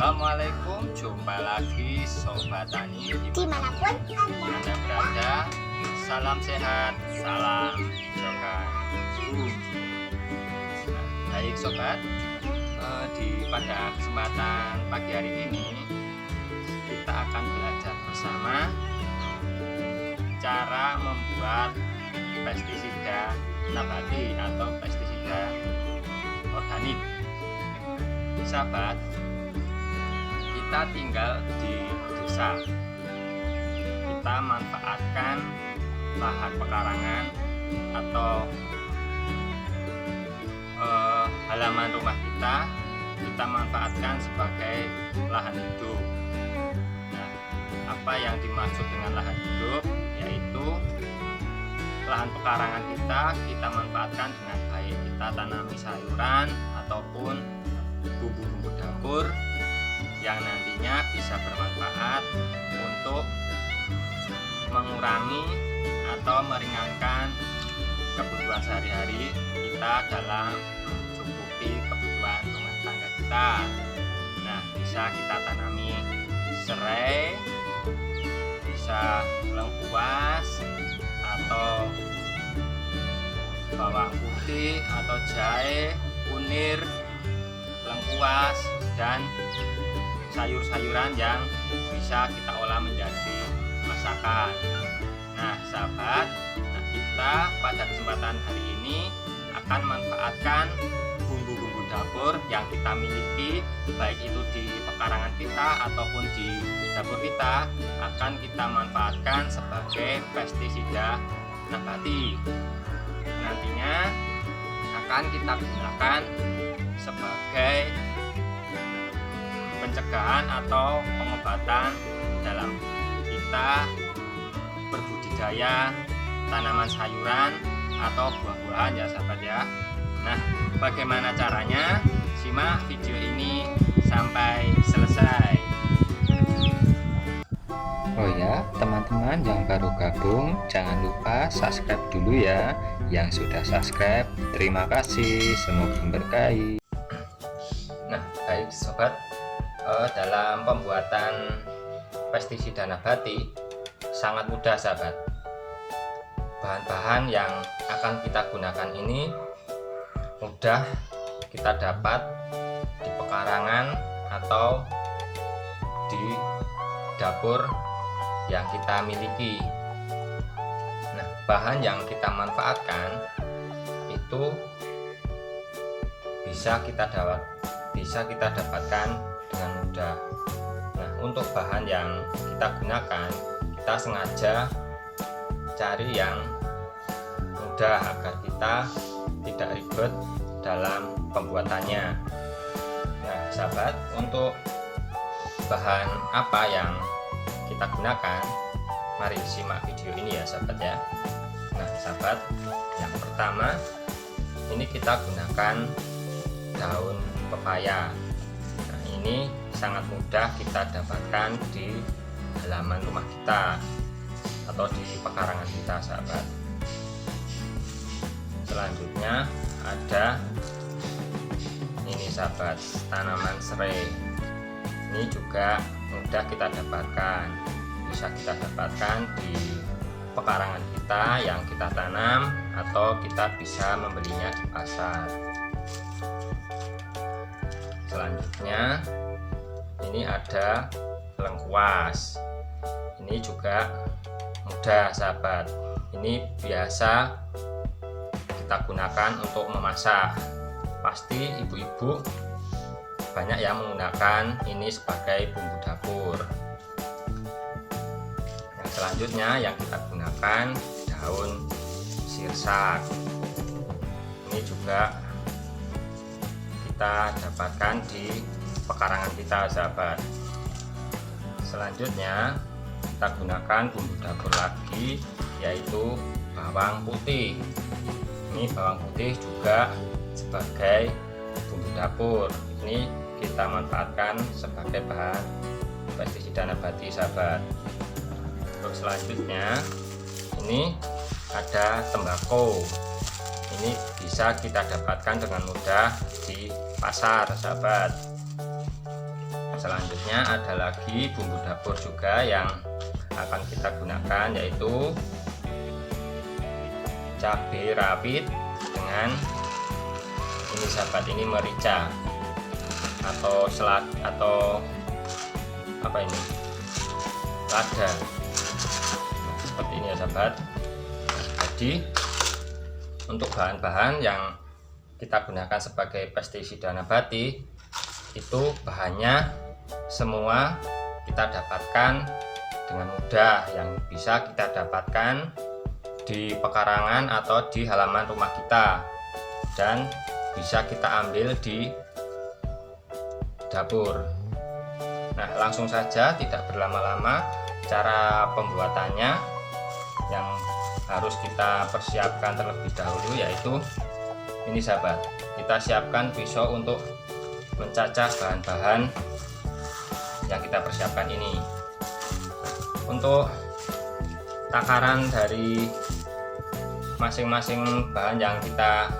Assalamualaikum, jumpa lagi Sobat Tani dimanapun Anda berada. Salam sehat, salam hijaukan. Baik Sobat, pada kesempatan pagi hari ini kita akan belajar bersama cara membuat pestisida nabati atau pestisida organik. Sahabat, kita tinggal di desa, kita manfaatkan lahan pekarangan atau halaman rumah kita manfaatkan sebagai lahan hidup. Nah, apa yang dimaksud dengan lahan hidup, yaitu lahan pekarangan kita manfaatkan dengan baik, kita tanami sayuran ataupun bumbu-bumbu dapur yang nantinya bisa bermanfaat untuk mengurangi atau meringankan kebutuhan sehari-hari kita dalam mencukupi kebutuhan rumah tangga kita. Nah, bisa kita tanami serai, bisa lengkuas atau bawang putih atau jahe, kunir, lengkuas, dan sayur-sayuran yang bisa kita olah menjadi masakan. Nah sahabat, kita pada kesempatan hari ini akan manfaatkan bumbu-bumbu dapur yang kita miliki, baik itu di pekarangan kita ataupun di dapur kita, akan kita manfaatkan sebagai pestisida nabati. Nantinya akan kita gunakan sebagai pencegahan atau pengobatan dalam kita berbudidaya tanaman sayuran atau buah-buahan ya sahabat ya. Nah, bagaimana caranya? Simak video ini sampai selesai. Oh ya, teman-teman yang baru gabung, jangan lupa subscribe dulu ya. Yang sudah subscribe, terima kasih, semoga memberkahi. Nah, baik sobat, dalam pembuatan pestisida nabati sangat mudah sahabat. Bahan-bahan yang akan kita gunakan ini mudah kita dapat di pekarangan atau di dapur yang kita miliki. Nah, bahan yang kita manfaatkan itu bisa kita dapatkan dengan mudah. Nah, untuk bahan yang kita gunakan, kita sengaja cari yang mudah agar kita tidak ribet dalam pembuatannya. Nah, sahabat, untuk bahan apa yang kita gunakan, mari simak video ini ya sahabat ya. Nah, sahabat, yang pertama ini kita gunakan daun pepaya. Nah, ini sangat mudah kita dapatkan di halaman rumah kita atau di pekarangan kita sahabat. Selanjutnya ada ini sahabat, tanaman serai. Ini juga mudah kita dapatkan, bisa kita dapatkan di pekarangan kita yang kita tanam atau kita bisa membelinya di pasar. Selanjutnya ini ada lengkuas. Ini juga mudah sahabat, ini biasa kita gunakan untuk memasak. Pasti ibu-ibu banyak yang menggunakan ini sebagai bumbu dapur. Yang selanjutnya yang kita gunakan daun sirsak. Ini juga kita dapatkan di pekarangan kita sahabat. Selanjutnya kita gunakan bumbu dapur lagi, yaitu bawang putih. Ini bawang putih juga sebagai bumbu dapur. Ini kita manfaatkan sebagai bahan pestisida nabati sahabat. Terus selanjutnya ini ada tembakau. Ini bisa kita dapatkan dengan mudah di pasar sahabat. Selanjutnya ada lagi bumbu dapur juga yang akan kita gunakan, yaitu cabai rawit dengan ini sahabat, ini merica atau apa ini, lada. Nah, seperti ini ya sahabat. Jadi untuk bahan-bahan yang kita gunakan sebagai pestisida nabati itu bahannya semua kita dapatkan dengan mudah, yang bisa kita dapatkan di pekarangan atau di halaman rumah kita, dan bisa kita ambil di dapur. Nah, langsung saja tidak berlama-lama, cara pembuatannya yang harus kita persiapkan terlebih dahulu yaitu ini sahabat, kita siapkan pisau untuk mencacah bahan-bahan yang kita persiapkan ini. Nah, untuk takaran dari masing-masing bahan yang kita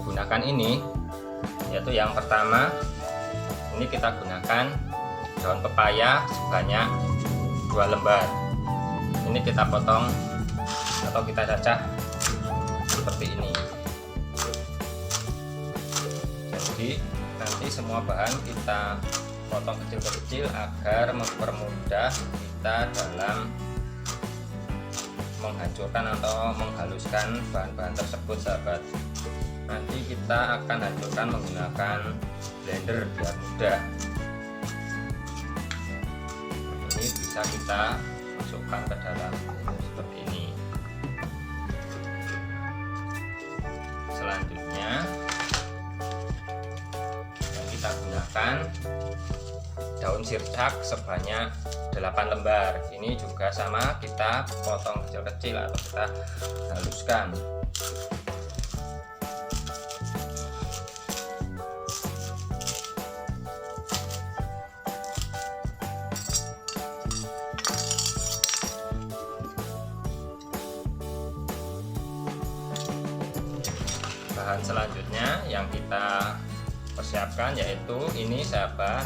gunakan ini, yaitu yang pertama ini kita gunakan daun pepaya sebanyak 2 lembar. Ini kita potong atau kita cacah seperti ini. Jadi nanti semua bahan kita potong kecil-kecil agar mempermudah kita dalam menghancurkan atau menghaluskan bahan-bahan tersebut sahabat. Nanti kita akan hancurkan menggunakan blender biar mudah. Ini bisa kita masukkan ke dalam seperti ini. Selanjutnya yang kita gunakan daun sirsak sebanyak 8 lembar. Ini juga sama, kita potong kecil-kecil atau kita haluskan. Bahan selanjutnya yang kita persiapkan yaitu ini sahabat,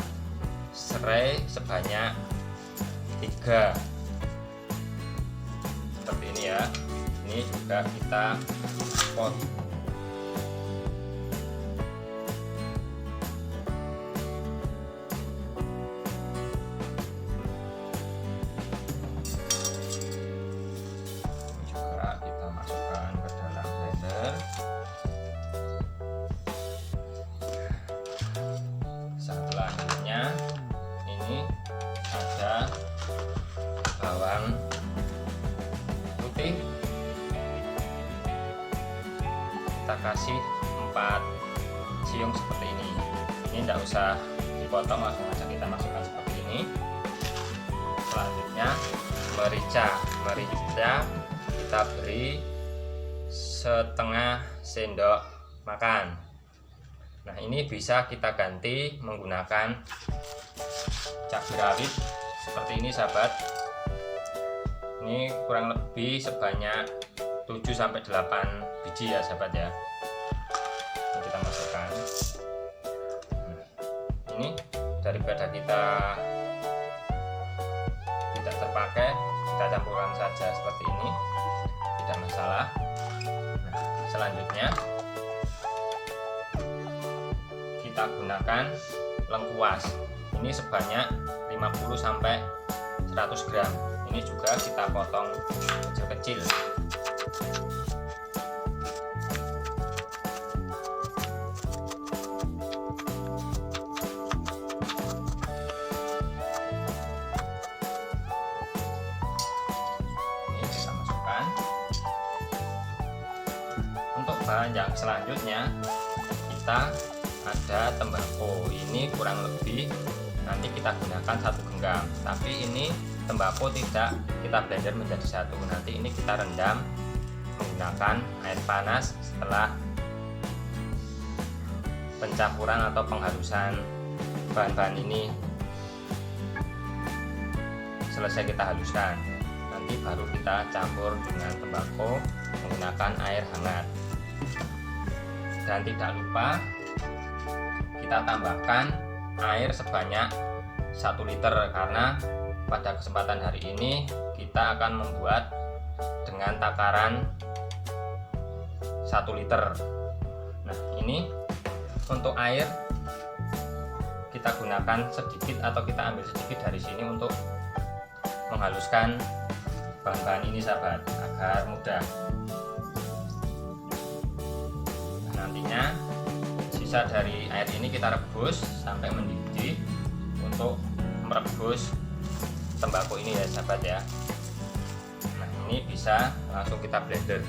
serai sebanyak 3 seperti ini ya. Ini juga kita potong juga, kita masukkan ke dalam blender. Selanjutnya ini ada bawang putih, kita kasih 4 siung seperti ini. Ini tidak usah dipotong, langsung aja kita masukkan seperti ini. Selanjutnya merica kita beri setengah sendok makan. Nah, ini bisa kita ganti menggunakan cabai rawit seperti ini sahabat. Ini kurang lebih sebanyak 7-8 biji ya sahabat ya. Ini kita masukkan. Ini daripada kita tidak terpakai, kita campurkan saja seperti ini, tidak masalah. Nah, selanjutnya kita gunakan lengkuas. Ini sebanyak 50-100 gram. Ini juga kita potong kecil-kecil. Ini kita masukkan. Untuk bahan yang selanjutnya kita ada tembakau. Ini kurang lebih nanti kita gunakan 1 genggam, tapi ini tembakau tidak kita blender menjadi satu. Nanti ini kita rendam menggunakan air panas setelah pencampuran atau penghalusan bahan-bahan ini selesai kita haluskan. Nanti baru kita campur dengan tembakau menggunakan air hangat. Dan tidak lupa kita tambahkan air sebanyak 1 liter, karena pada kesempatan hari ini kita akan membuat dengan takaran 1 liter. Nah, ini untuk air kita gunakan sedikit atau kita ambil sedikit dari sini untuk menghaluskan bahan-bahan ini sahabat, agar mudah. Nantinya sisa dari air ini kita rebus sampai mendidih untuk merebus tembakau ini ya sahabat ya. Nah, ini bisa langsung kita blender.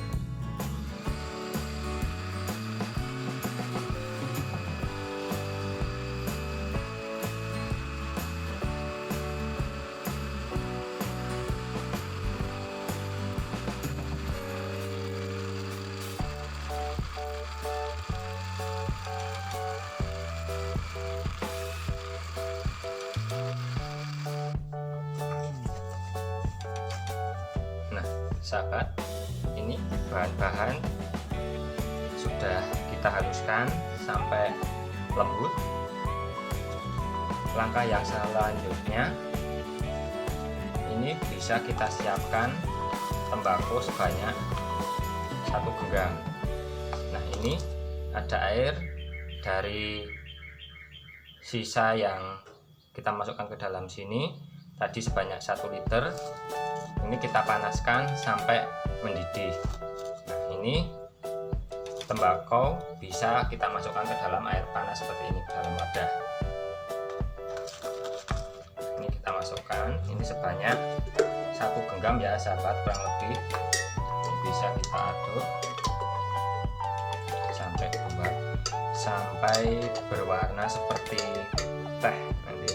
Nah sahabat, ini bahan-bahan sudah kita haluskan sampai lembut. Langkah yang selanjutnya, ini bisa kita siapkan tembakau sebanyak 1 genggam. Nah, ini ada air dari sisa yang kita masukkan ke dalam sini tadi sebanyak 1 liter. Ini kita panaskan sampai mendidih. Nah, ini tembakau bisa kita masukkan ke dalam air panas seperti ini, dalam wadah. Ini kita masukkan, ini sebanyak 1 genggam ya sahabat, kurang lebih. Ini bisa kita aduk sampai berwarna seperti teh nanti.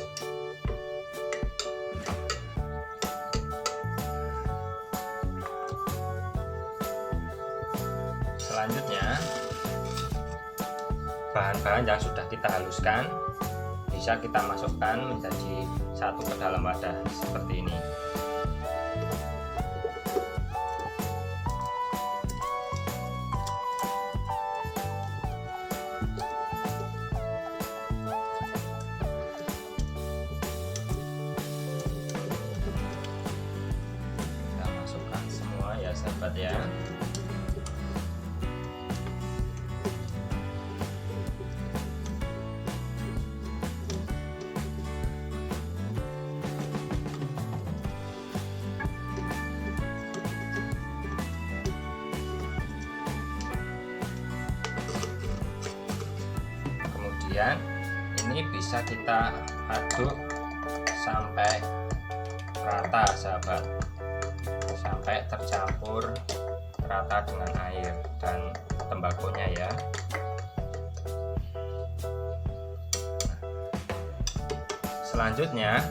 Selanjutnya, bahan-bahan yang sudah kita haluskan bisa kita masukkan menjadi satu ke dalam wadah seperti ini. Kita masukkan semua ya sahabat ya. Ini bisa kita aduk sampai rata sahabat, sampai tercampur rata dengan air dan tembakonya ya. Selanjutnya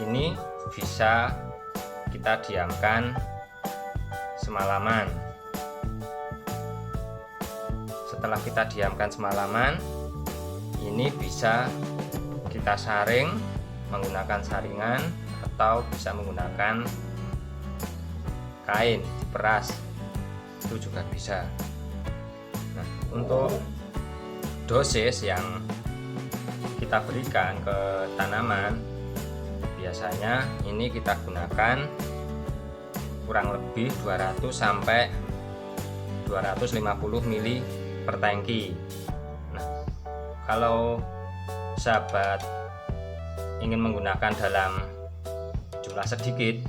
ini bisa kita diamkan semalaman. Setelah kita diamkan semalaman, ini bisa kita saring menggunakan saringan atau bisa menggunakan kain diperas, itu juga bisa. Nah, untuk dosis yang kita berikan ke tanaman, biasanya ini kita gunakan kurang lebih 200 sampai 250 ml per tangki. Kalau sahabat ingin menggunakan dalam jumlah sedikit,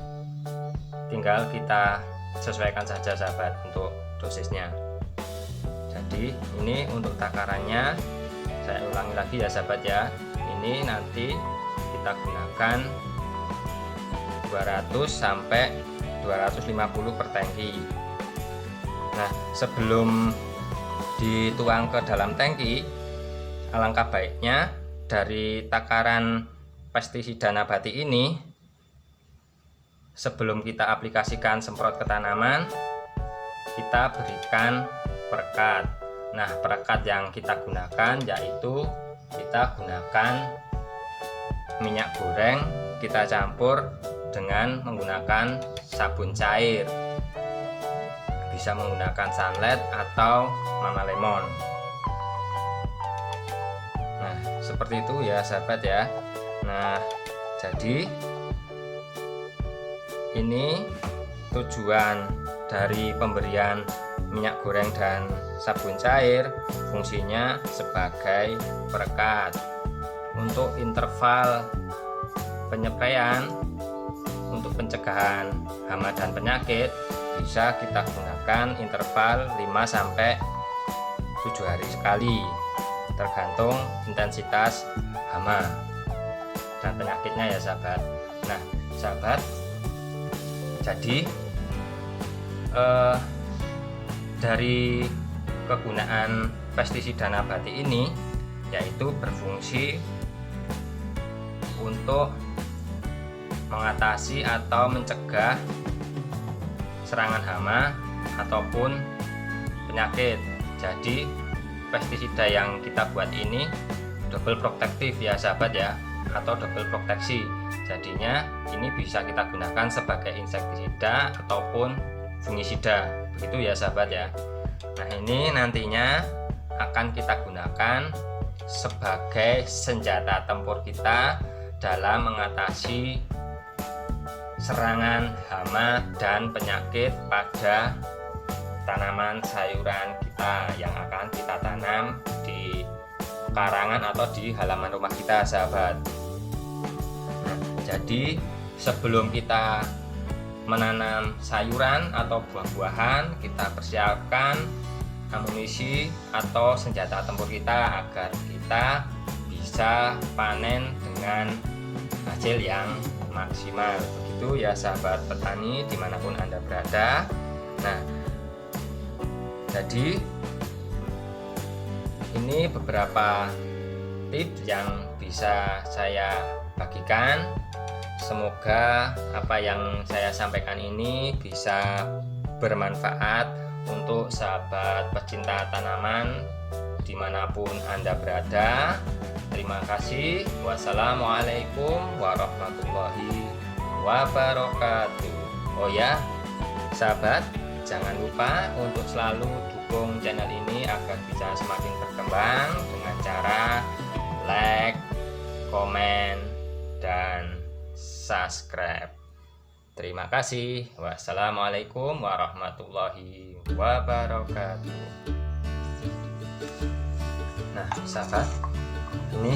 tinggal kita sesuaikan saja sahabat untuk dosisnya. Jadi ini untuk takarannya, saya ulangi lagi ya sahabat ya. Ini nanti kita gunakan 200 sampai 250 per tangki. Nah, sebelum dituang ke dalam tangki, alangkah baiknya dari takaran pestisida nabati ini, sebelum kita aplikasikan semprot ke tanaman, kita berikan perekat. Nah, perekat yang kita gunakan yaitu kita gunakan minyak goreng, kita campur dengan menggunakan sabun cair, bisa menggunakan sunlight atau mama lemon. seperti itu ya sahabat ya. Nah, jadi ini tujuan dari pemberian minyak goreng dan sabun cair, fungsinya sebagai perekat. Untuk interval penyepraian untuk pencegahan hama dan penyakit bisa kita gunakan interval 5-7 hari sekali, tergantung intensitas hama dan penyakitnya ya sahabat. Nah sahabat, jadi dari kegunaan pestisida nabati ini yaitu berfungsi untuk mengatasi atau mencegah serangan hama ataupun penyakit. Jadi pestisida yang kita buat ini double protektif ya sahabat ya, atau double proteksi. Jadinya ini bisa kita gunakan sebagai insektisida ataupun fungisida, begitu ya sahabat ya. Nah ini nantinya akan kita gunakan sebagai senjata tempur kita dalam mengatasi serangan hama dan penyakit pada tanaman sayuran kita yang akan kita tanam di karangan atau di halaman rumah kita sahabat. Jadi sebelum kita menanam sayuran atau buah-buahan, kita persiapkan amunisi atau senjata tempur kita agar kita bisa panen dengan hasil yang maksimal, begitu ya sahabat petani dimanapun Anda berada. Nah jadi ini beberapa tips yang bisa saya bagikan. Semoga apa yang saya sampaikan ini bisa bermanfaat untuk sahabat pecinta tanaman dimanapun Anda berada. Terima kasih. Wassalamualaikum warahmatullahi wabarakatuh. Oh ya sahabat, jangan lupa untuk selalu dukung channel ini agar bisa semakin berkembang dengan cara like, komen, dan subscribe. Terima kasih. Wassalamualaikum warahmatullahi wabarakatuh. Nah sahabat, ini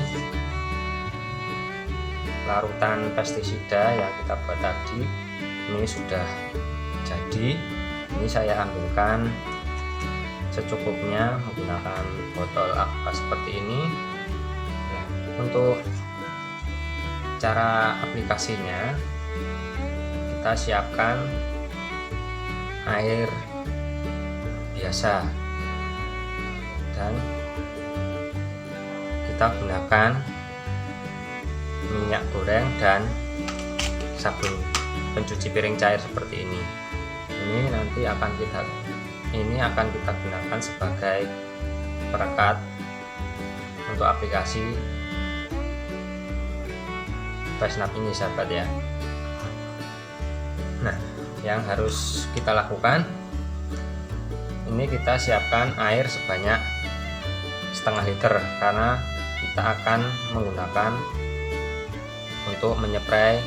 larutan pestisida yang kita buat tadi ini sudah jadi. Ini saya ambilkan secukupnya menggunakan botol aqua seperti ini. Nah, untuk cara aplikasinya, kita siapkan air biasa dan kita gunakan minyak goreng dan sabun pencuci piring cair seperti ini. Ini nanti akan kita gunakan sebagai perekat untuk aplikasi Pesnap ini sahabat ya. Nah yang harus kita lakukan, ini kita siapkan air sebanyak setengah liter karena kita akan menggunakan untuk menyeprai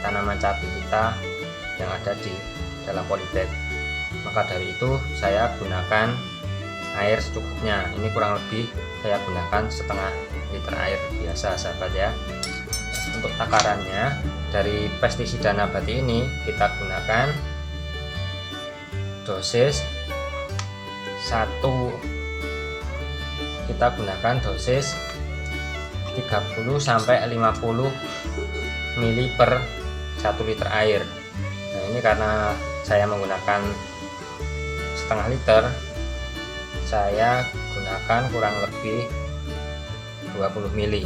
tanaman cabai kita yang ada di dalam polybag. Maka dari itu saya gunakan air secukupnya. Ini kurang lebih saya gunakan setengah liter air biasa sahabat ya. Untuk takarannya dari pestisida nabati ini kita gunakan dosis 30 sampai 50 ml per 1 liter air. Nah ini karena saya menggunakan setengah liter, saya gunakan kurang lebih 20 ml.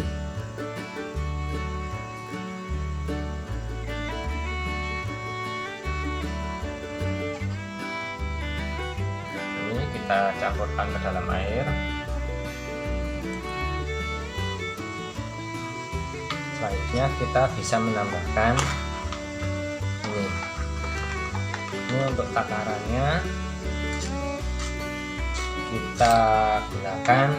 Ini kita campurkan ke dalam air. Selanjutnya kita bisa menambahkan ini untuk takarannya kita gunakan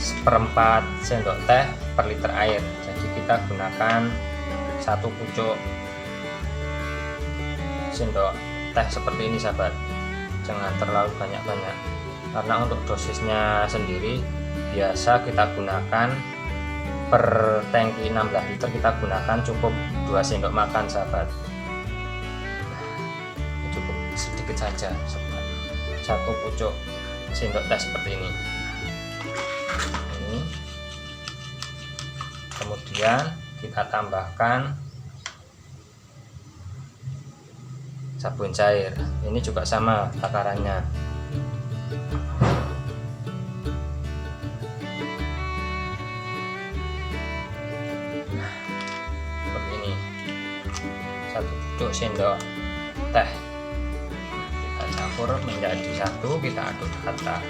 1/4 sendok teh per liter air. Jadi kita gunakan 1 pucuk sendok teh seperti ini sahabat, jangan terlalu banyak-banyak karena untuk dosisnya sendiri biasa kita gunakan per tangki 16 liter kita gunakan cukup 2 sendok makan sahabat. Cukup sedikit saja sahabat, 1 pucuk sendok teh seperti ini. Kemudian kita tambahkan sabun cair, ini juga sama takarannya. Nah, seperti ini, 1 pucuk sendok teh kita campur menjadi satu, kita aduk rata.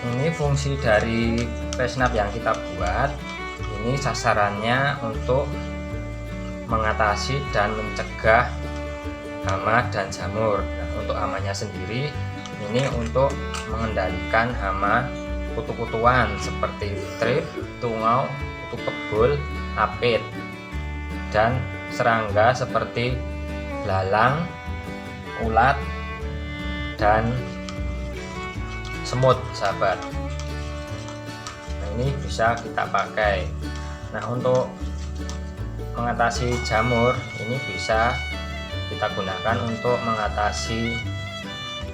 Ini fungsi dari Fresh-Nap yang kita buat. Ini sasarannya untuk mengatasi dan mencegah hama dan jamur. Nah, untuk hamanya sendiri ini untuk mengendalikan hama kutu-kutuan seperti trip, tungau, kutu kebul, apit, dan serangga seperti belalang, ulat, dan semut sahabat. Nah, ini bisa kita pakai. Nah, untuk mengatasi jamur ini bisa kita gunakan untuk mengatasi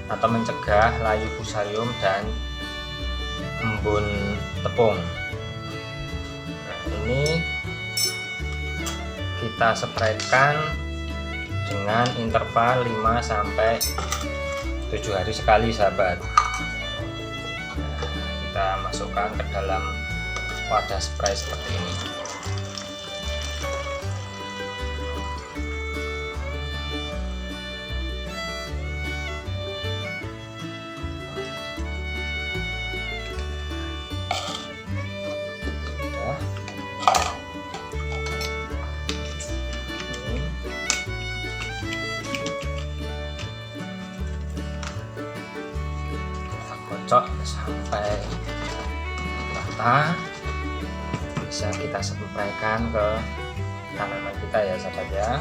atau mencegah layu fusarium dan embun tepung. Nah, ini kita spraykan dengan interval 5-7 hari sekali sahabat. Kita masukkan ke dalam wadah spray seperti ini. Kita kocok sampai rata, bisa kita spraykan ke tanaman kita ya sahabat ya.